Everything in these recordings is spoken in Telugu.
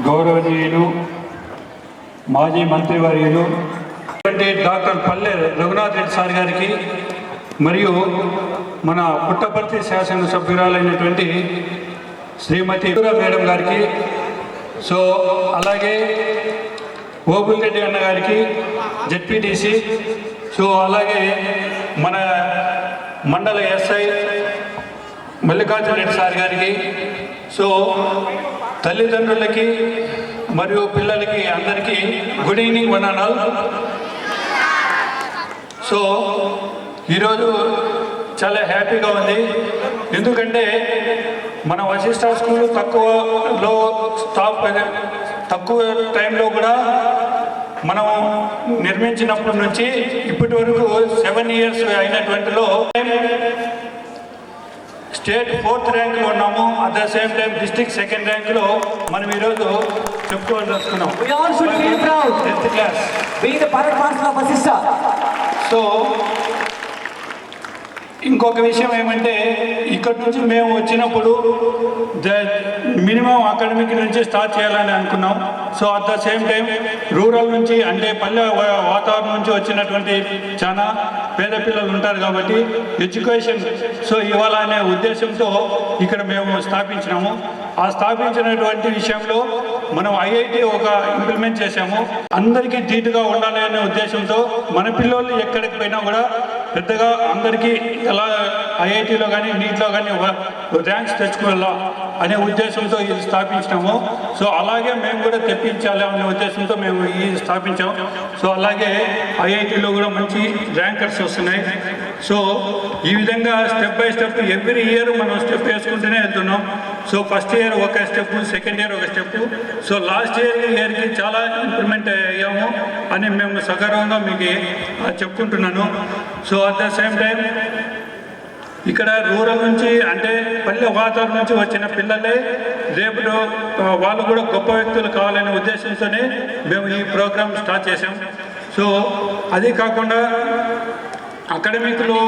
గౌరవనీయులు మాజీ మంత్రివర్యులు డాక్టర్ పల్లె రఘునాథ్ రెడ్డి సార్ గారికి మరియు మన పుట్టపర్తి శాసనసభ్యురాలైనటువంటి శ్రీమతి మేడం గారికి, సో అలాగే ఓబుల్ రెడ్డి అన్న గారికి జెడ్పీటీసీ, సో అలాగే మన మండల ఎస్ఐ మల్లికార్జున రెడ్డి సార్ గారికి, సో తల్లిదండ్రులకి మరియు పిల్లలకి అందరికీ గుడ్ ఈవినింగ్ వందనాలు. సో ఈరోజు చాలా హ్యాపీగా ఉంది, ఎందుకంటే మన వశిష్ఠ స్కూల్ తక్కువ టైంలో కూడా మనం నిర్మించినప్పటి నుంచి ఇప్పటి వరకు 7 years అయినటువంటిలో స్టేట్ 4th ర్యాంక్లో ఉన్నాము. At the same time district 2nd ర్యాంక్లో మనం ఈరోజు చెప్పుకోవాల్సి వస్తున్నాం. 10th class. సో ఇంకొక విషయం ఏమంటే, ఇక్కడి నుంచి మేము వచ్చినప్పుడు మినిమం అకాడమిక్ నుంచి స్టార్ట్ చేయాలని అనుకున్నాం. So at the same time rural నుంచి, అంటే పల్లె వాతావరణం నుంచి వచ్చినటువంటి చాలా పేద పిల్లలు ఉంటారు కాబట్టి ఎడ్యుకేషన్ సో ఇవ్వాలనే ఉద్దేశంతో ఇక్కడ మేము స్థాపించినాము. ఆ స్థాపించినటువంటి విషయంలో మనం ఐఐటి ఒక ఇంప్లిమెంట్ చేశాము. అందరికీ ధీటుగా ఉండాలి అనే ఉద్దేశంతో మన పిల్లలు ఎక్కడికి పోయినా కూడా పెద్దగా అందరికీ ఎలా ఐఐటీలో కానీ నీట్లో కానీ ర్యాంక్స్ తెచ్చుకోవాలా అనే ఉద్దేశంతో ఇది స్థాపించినాము. సో అలాగే మేము కూడా తెప్పించాలి అనే ఉద్దేశంతో మేము ఇది స్థాపించాము. సో అలాగే ఐఐటీలో కూడా మంచి ర్యాంకర్స్ వస్తున్నాయి. సో ఈ విధంగా step by step every year మనం స్టెప్ వేసుకుంటూనే వెళ్తున్నాం. సో ఫస్ట్ ఇయర్ ఒక స్టెప్, సెకండ్ ఇయర్ ఒక స్టెప్, సో లాస్ట్ ఇయర్కి చాలా ఇంప్రూవ్మెంట్ అయ్యాము అని మేము సగర్వంగా మీకు చెప్పుకుంటున్నాను. So at the same time ఇక్కడ రూరల్ నుంచి, అంటే పల్లె వాతావరణం నుంచి వచ్చిన పిల్లలే రేపు వాళ్ళు కూడా గొప్ప వ్యక్తులు కావాలనే ఉద్దేశంతోనే మేము ఈ ప్రోగ్రామ్ స్టార్ట్ చేసాం. సో అది కాకుండా అకాడమిక్లో,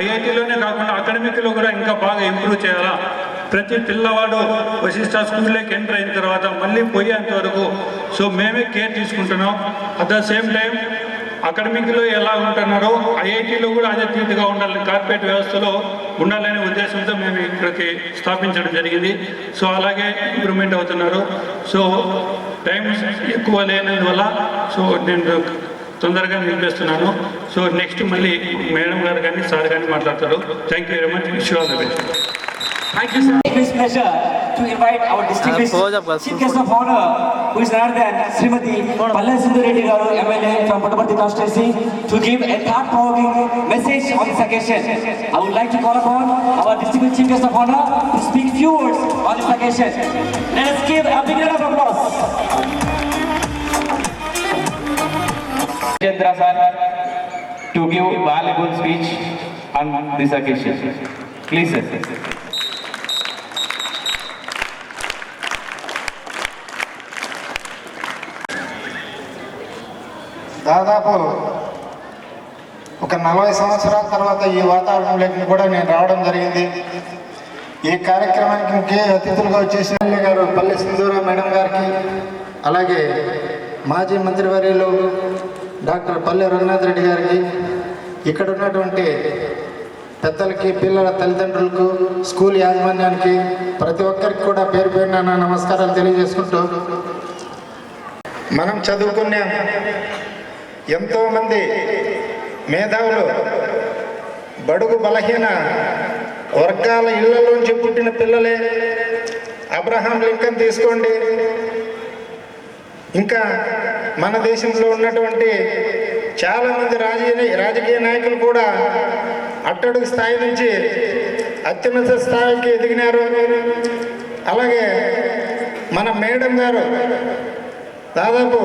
ఐఐటీలోనే కాకుండా అకాడమిక్లో కూడా ఇంకా బాగా ఇంప్రూవ్ చేయాలా. ప్రతి పిల్లవాడు వశిష్ఠ స్కూల్లోకి ఎంటర్ అయిన తర్వాత మళ్ళీ పోయేంత వరకు సో మేమే కేర్ తీసుకుంటున్నాం. అట్ ద సేమ్ టైం అకాడమిక్లో ఎలా ఉంటున్నారో ఐఐటీలో కూడా అదే తీటుగా ఉండాలని, కార్పొరేట్ వ్యవస్థలో ఉండాలనే ఉద్దేశంతో మేము ఇక్కడికి స్థాపించడం జరిగింది. సో అలాగే ఇంప్రూవ్మెంట్ అవుతున్నారు. సో టైం ఎక్కువ లేనందువల్ల సో నేను తొందరగా నిలిపేస్తున్నాను. సో నెక్స్ట్ మళ్ళీ మేడం గారు కానీ సార్ కానీ మాట్లాడతారు. Thank you very much. Wish you all the best. Thank you, sir. It is pleasure to invite our distinguished chief guest of honor, who is none other than Srimati Palle Sindhu Reddy Garu, MLA from Puttaparthi constituency, to give a thought-provoking message on this occasion. I would like to call upon our distinguished chief guest of honor to speak few words on this occasion. Let us give a big round of applause. Chandra sir to give valuable speech on this occasion. Please, sir. దాదాపు ఒక 40 సంవత్సరాల తర్వాత ఈ వాతావరణంలోకి కూడా నేను రావడం జరిగింది. ఈ కార్యక్రమానికి ముఖ్య అతిథులుగా వచ్చేసిన ఎమ్మెల్యే గారు పల్లె సింధూరా మేడం గారికి, అలాగే మాజీ మంత్రివర్యులు డాక్టర్ పల్లె రఘునాథ్ రెడ్డి గారికి, ఇక్కడ ఉన్నటువంటి పెద్దలకి, పిల్లల తల్లిదండ్రులకు, స్కూల్ యాజమాన్యానికి, ప్రతి ఒక్కరికి కూడా పేరు పేరున నా నమస్కారాలు తెలియజేసుకుంటూ, మనం చదువుకునే ఎంతోమంది మేధావులు బడుగు బలహీన వర్గాల ఇళ్లలోంచి పుట్టిన పిల్లలే. అబ్రహాం లింకన్ తీసుకోండి, ఇంకా మన దేశంలో ఉన్నటువంటి చాలామంది రాజకీయ నాయకులు కూడా అట్టడుగు స్థాయి నుంచి అత్యున్నత స్థాయికి ఎదిగినారు. అలాగే మన మేడం గారు దాదాపు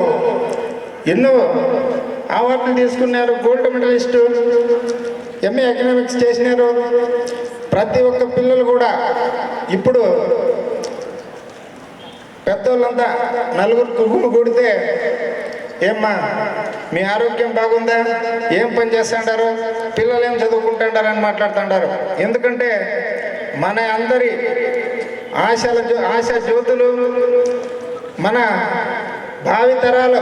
ఎన్నో అవార్డులు తీసుకున్నారు, గోల్డ్ మెడలిస్టు, ఎంఏ ఎకనామిక్స్ చేసినారు. ప్రతి ఒక్క పిల్లలు కూడా ఇప్పుడు పెద్దోళ్ళంతా నలుగురు గుమ్ము కూడితే, ఏమ్మా మీ ఆరోగ్యం బాగుందా, ఏం పని చేస్తుంటారు, పిల్లలు ఏం చదువుకుంటుంటారు అని మాట్లాడుతుంటారు. ఎందుకంటే మన అందరి ఆశా జ్యోతులు మన భావితరాలు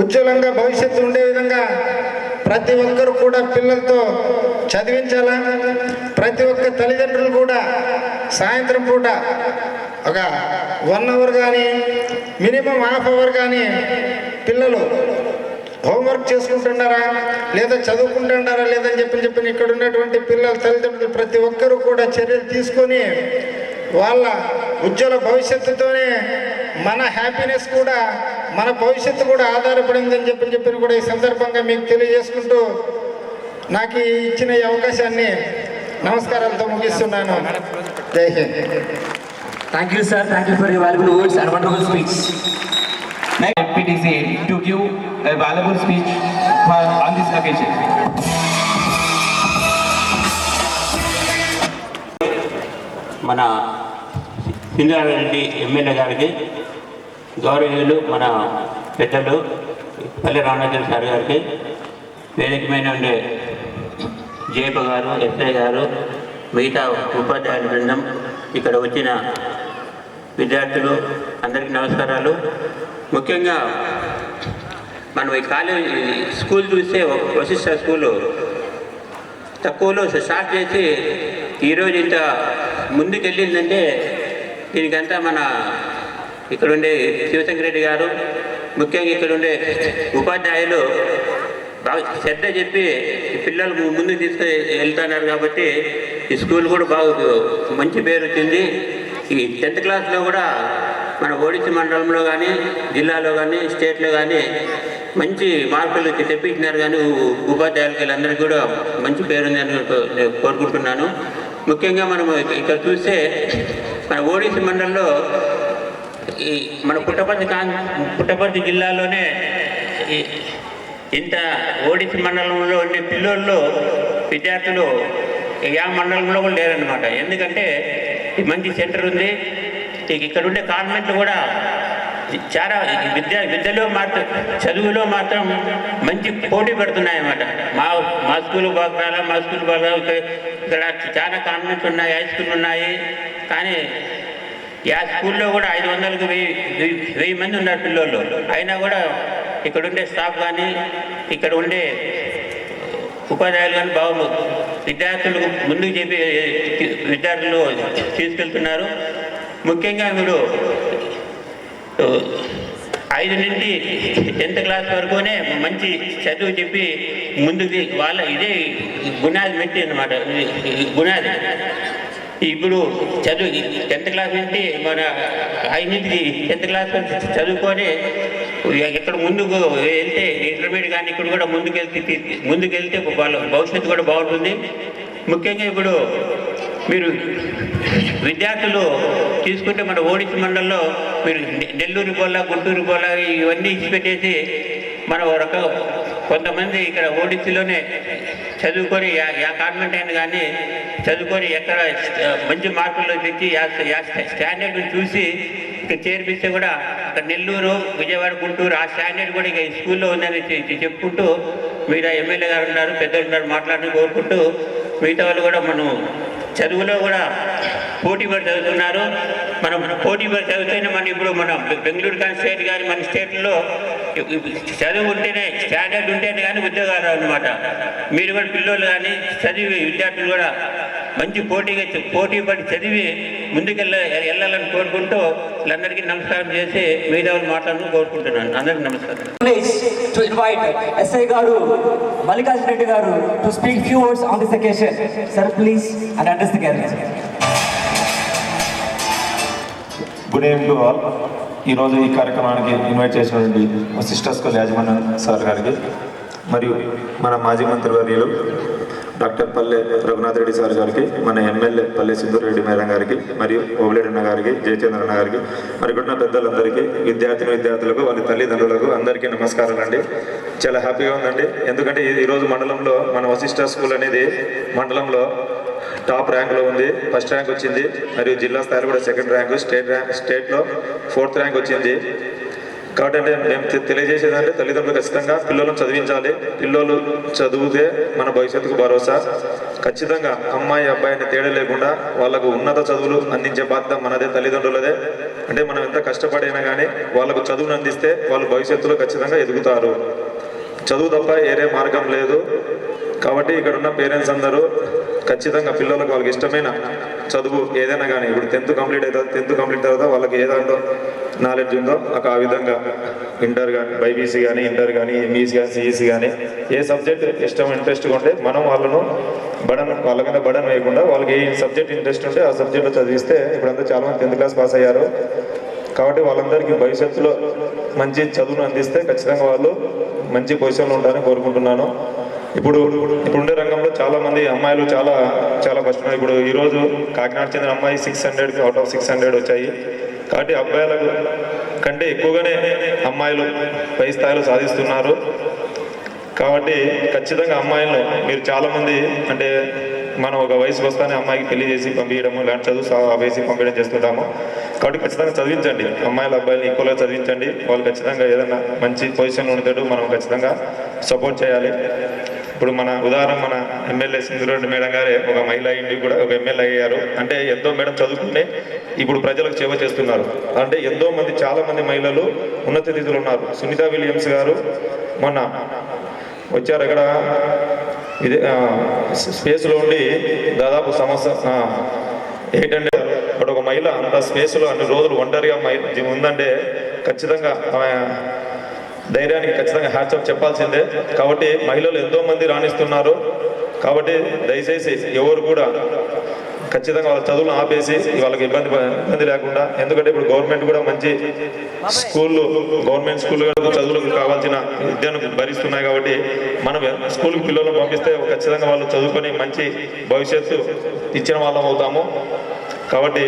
ఉజ్వలంగా భవిష్యత్తు ఉండే విధంగా ప్రతి ఒక్కరు కూడా పిల్లలతో చదివించాలా. ప్రతి ఒక్క తల్లిదండ్రులు కూడా సాయంత్రం పూట ఒక 1 అవర్ కానీ మినిమం ½ అవర్ కానీ పిల్లలు హోంవర్క్ చేసుకుంటున్నారా లేదా చదువుకుంటున్నారా లేదని చెప్పి ఇక్కడ ఉన్నటువంటి పిల్లల తల్లిదండ్రులు ప్రతి ఒక్కరూ కూడా చర్యలు తీసుకొని వాళ్ళ ఉజ్వల భవిష్యత్తుతోనే మన హ్యాపీనెస్ కూడా మన భవిష్యత్తు కూడా ఆధారపడిందని చెప్పి కూడా ఈ సందర్భంగా మీకు తెలియజేసుకుంటూ నాకు ఇచ్చిన ఈ అవకాశాన్ని నమస్కారాలతో ముగిస్తున్నాను. జై Hind. Thank you, sir. Thank you for your valuable words and wonderful speech. Next, PTC to give a valuable speech on this occasion. మన సింధురారెడ్డి ఎమ్మెల్యే గారికి, గౌరవనీయులు మన పెద్దలు పల్లె రామరాజు సార్ గారికి, వేదిక మీద ఉండే జేప గారు, ఎస్ఐ గారు, మిగతా ఉపాధ్యాయుల బృందం, ఇక్కడ వచ్చిన విద్యార్థులు అందరికీ నమస్కారాలు. ముఖ్యంగా మనం ఈ కాలేజ్ స్కూల్ చూస్తే వశిష్ఠ స్కూలు తక్కువలో స్టార్ట్ చేసి ఈరోజు ఇంత ముందుకు వెళ్ళిందంటే దీనికంతా మన ఇక్కడ ఉండే శివశంకర్ రెడ్డి గారు, ముఖ్యంగా ఇక్కడ ఉండే ఉపాధ్యాయులు బాగా శ్రద్ధ చెప్పి పిల్లలు ముందుకు తీసుకొని వెళ్తున్నారు కాబట్టి ఈ స్కూల్ కూడా బాగా మంచి పేరు వచ్చింది. ఈ 10th క్లాస్లో కూడా మన ఓడిసి మండలంలో కానీ జిల్లాలో కానీ స్టేట్లో కానీ మంచి మార్కులు తెప్పించినారు. కానీ ఉపాధ్యాయులకి వీళ్ళందరికీ కూడా మంచి పేరుంది అని నేను కోరుకుంటున్నాను. ముఖ్యంగా మనం ఇక్కడ చూస్తే మన ఓడిసి మండలంలో ఈ మన పుట్టపర్తి జిల్లాలోనే ఇంత ఓడిసి మండలంలో ఉండే పిల్లల్లో విద్యార్థులు యా మండలంలో కూడా లేరన్నమాట. ఎందుకంటే మంచి సెంటర్ ఉంది. ఇక్కడ ఉండే కాన్వెంట్లు కూడా చాలా విద్యలో మాత్రం చదువులో మాత్రం మంచి పోటీ పెడుతున్నాయి అన్నమాట. మా స్కూల్ బాగా మా స్కూల్ బాగా ఇక్కడ చాలా కాన్వెంట్స్ ఉన్నాయి, హై స్కూల్ ఉన్నాయి. కానీ ఆ స్కూల్లో కూడా 500కు 1000 మంది ఉన్నారు పిల్లలు. అయినా కూడా ఇక్కడ ఉండే స్టాఫ్ కానీ ఇక్కడ ఉండే ఉపాధ్యాయులు కానీ బాగా విద్యార్థులకు ముందుకు చెప్పి విద్యార్థులు తీసుకెళ్తున్నారు. ముఖ్యంగా ఇప్పుడు 5 నుంచి 10th క్లాస్ వరకునే మంచి చదువు చెప్పి ముందుకు వాళ్ళ ఇదే గుణాది మెట్టి అన్నమాట. గుణాది ఇప్పుడు చదువు 10th క్లాస్ నుంచి మన 5 నుంచి 10th క్లాస్ చదువుకొని ఎక్కడ ముందుకు వెళ్తే ఇంటర్మీడియట్ కానీ ఇక్కడ కూడా ముందుకెళ్తే వాళ్ళ భవిష్యత్తు కూడా బాగుంటుంది. ముఖ్యంగా ఇప్పుడు మీరు విద్యార్థులు తీసుకుంటే మన ఓడిసి మండలంలో మీరు నెల్లూరు పోలా, గుంటూరు పోలా ఇవన్నీ ఇచ్చిపెట్టేసి మన ఒక కొంతమంది ఇక్కడ ఓడిసిలోనే చదువుకొని యా కాన్వెంట్ అయినా కానీ చదువుకొని ఎక్కడ మంచి మార్కులు తెచ్చి స్టాండర్డ్ని చూసి ఇక్కడ చేర్పిస్తే కూడా అక్కడ నెల్లూరు, విజయవాడ, గుంటూరు ఆ స్టాండర్డ్ కూడా ఇక స్కూల్లో ఉందని చెప్పుకుంటూ మీరు ఎమ్మెల్యే గారు ఉన్నారు, పెద్దలు ఉన్నారు, మాట్లాడని కోరుకుంటూ మిగతా వాళ్ళు కూడా మనం చదువులో కూడా పోటీ పడి చదువుతున్నారు. మనం పోటీ పడి చదివితేనే మనం ఇప్పుడు మనం బెంగళూరు కానీ స్టేట్ కానీ మన స్టేట్లో చదువు ఉంటేనే స్టాండర్డ్ ఉంటేనే కానీ ఉద్యోగాలు అన్నమాట. మీరు కూడా పిల్లలు కానీ చదివి విద్యార్థులు కూడా మంచి పోటీ పడి చదివి వెళ్ళాలని కోరుకుంటూ వీళ్ళందరికీ నమస్కారం చేసి మిగతా వాళ్ళు మాట్లాడాలని కోరుకుంటున్నాను. అందరికీ నమస్కారం. To invite SI Garu, Mallikarjun Reddy Garu to speak few words on this occasion. Sir, please, and address the gathering. Good evening to all. ఈరోజు ఈ కార్యక్రమానికి ఇన్వైట్ చేసినటువంటి వశిష్ఠ స్కూల్ యాజమాన్యం సార్ గారికి మరియు మన మాజీ మంత్రివర్యులు డాక్టర్ పల్లె రఘునాథ్ రెడ్డి సార్ గారికి, మన ఎమ్మెల్యే పల్లె సింధూర్ రెడ్డి మేడం గారికి, మరియు ఓబులేడన్న గారికి, జయచంద్ర అన్న గారికి, మరికొన్న పెద్దలందరికీ, విద్యార్థులకు, వాళ్ళ తల్లిదండ్రులకు అందరికీ నమస్కారాలు అండి. చాలా హ్యాపీగా ఉందండి. ఎందుకంటే ఈరోజు మండలంలో మన వశిష్ఠ స్కూల్ అనేది మండలంలో టాప్ ర్యాంక్లో ఉంది. ఫస్ట్ ర్యాంక్ వచ్చింది. మరియు జిల్లా స్థాయిలో కూడా సెకండ్ ర్యాంకు, స్టేట్లో 4th ర్యాంక్ వచ్చింది. కాబట్టి అంటే మేము తెలియజేసేదంటే తల్లిదండ్రులు ఖచ్చితంగా పిల్లలను చదివించాలి. పిల్లలు చదివితే మన భవిష్యత్తుకు భరోసా. ఖచ్చితంగా అమ్మాయి అబ్బాయిని తేడా లేకుండా వాళ్ళకు ఉన్నత చదువులు అందించే బాధ్యత మనదే, తల్లిదండ్రులదే. అంటే మనం ఎంత కష్టపడైనా కానీ వాళ్ళకు చదువును అందిస్తే వాళ్ళు భవిష్యత్తులో ఖచ్చితంగా ఎదుగుతారు. చదువు తప్ప వేరే మార్గం లేదు. కాబట్టి ఇక్కడ ఉన్న పేరెంట్స్ అందరూ ఖచ్చితంగా పిల్లలకు వాళ్ళకి ఇష్టమైన చదువు ఏదైనా కానీ, ఇప్పుడు 10th కంప్లీట్ అవుతుంది, 10th కంప్లీట్ తర్వాత వాళ్ళకి ఏ దాంట్లో నాలెడ్జ్ ఉందో ఆ విధంగా ఇంటర్ కానీ, బైపీసీ కానీ, ఇంటర్ కానీ, ఎంఈసీ కానీ, సిఈసీ కానీ ఏ సబ్జెక్ట్ ఇంట్రెస్ట్గా ఉంటే మనం వాళ్ళను వాళ్ళ మీద బడన్ వేయకుండా వాళ్ళకి ఏ సబ్జెక్ట్ ఇంట్రెస్ట్ ఉంటే ఆ సబ్జెక్ట్లో చదివిస్తే ఇప్పుడంతా చాలామంది 10th క్లాస్ పాస్ అయ్యారు. కాబట్టి వాళ్ళందరికీ భవిష్యత్తులో మంచి చదువును అందిస్తే ఖచ్చితంగా వాళ్ళు మంచి పొజిషన్లో ఉంటారని కోరుకుంటున్నాను. ఇప్పుడుండే రంగంలో చాలామంది అమ్మాయిలు చాలా కష్టం. ఇప్పుడు ఈరోజు కాకినాడ చెందిన అమ్మాయి 600 అవుట్ ఆఫ్ 600 వచ్చాయి. కాబట్టి అబ్బాయిలకు కంటే ఎక్కువగానే అమ్మాయిలు పై స్థాయిలో సాధిస్తున్నారు. కాబట్టి ఖచ్చితంగా అమ్మాయిలను మీరు చాలామంది అంటే మనం ఒక వయసుకు వస్తానే అమ్మాయికి పెళ్లి చేసి పంపించడము, ఇలాంటి చదువు వేసి పంపించడం చేస్తుంటాము. కాబట్టి ఖచ్చితంగా చదివించండి, అమ్మాయిలు అబ్బాయిలు ఈక్వల్గా చదివించండి. వాళ్ళు ఖచ్చితంగా ఏదైనా మంచి పొజిషన్లో ఉండేటట్టు మనం ఖచ్చితంగా సపోర్ట్ చేయాలి. ఇప్పుడు మన ఉదాహరణ మన ఎమ్మెల్యే సింధురెడ్డి మేడం గారే ఒక మహిళ ఇంటి కూడా ఒక ఎమ్మెల్యే అయ్యారు. అంటే ఎంతో మేడం చదువుకునే ఇప్పుడు ప్రజలకు సేవ చేస్తున్నారు. అంటే ఎంతో మంది చాలామంది మహిళలు ఉన్నత స్థితిలో ఉన్నారు. సునీత విలియమ్స్ గారు మొన్న వచ్చారు. అక్కడ ఇదే స్పేస్లో ఉండి దాదాపు సంవత్సరం 800 అక్కడ ఒక మహిళ అంత స్పేస్లో అన్ని రోజులు ఒంటరిగా ఉందంటే ఖచ్చితంగా ఆమె ధైర్యానికి ఖచ్చితంగా హ్యాట్సాఫ్ చెప్పాల్సిందే. కాబట్టి మహిళలు ఎంతోమంది రాణిస్తున్నారు. కాబట్టి దయచేసి ఎవరు కూడా ఖచ్చితంగా వాళ్ళ చదువులను ఆపేసి వాళ్ళకి ఇబ్బంది లేకుండా, ఎందుకంటే ఇప్పుడు గవర్నమెంట్ కూడా మంచి గవర్నమెంట్ స్కూల్ చదువులకు కావాల్సిన విద్యను భరిస్తున్నాయి. కాబట్టి మనం స్కూల్కి పిల్లలను పంపిస్తే ఖచ్చితంగా వాళ్ళు చదువుకొని మంచి భవిష్యత్తు ఇచ్చిన వాళ్ళం అవుతాము. కాబట్టి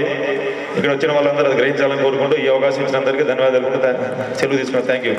ఇక్కడ వచ్చిన వాళ్ళందరూ అది గ్రహించాలని కోరుకుంటూ ఈ అవకాశం ఇచ్చిన అందరికీ ధన్యవాదాలు సెలవు తీసుకున్నాను. Thank you.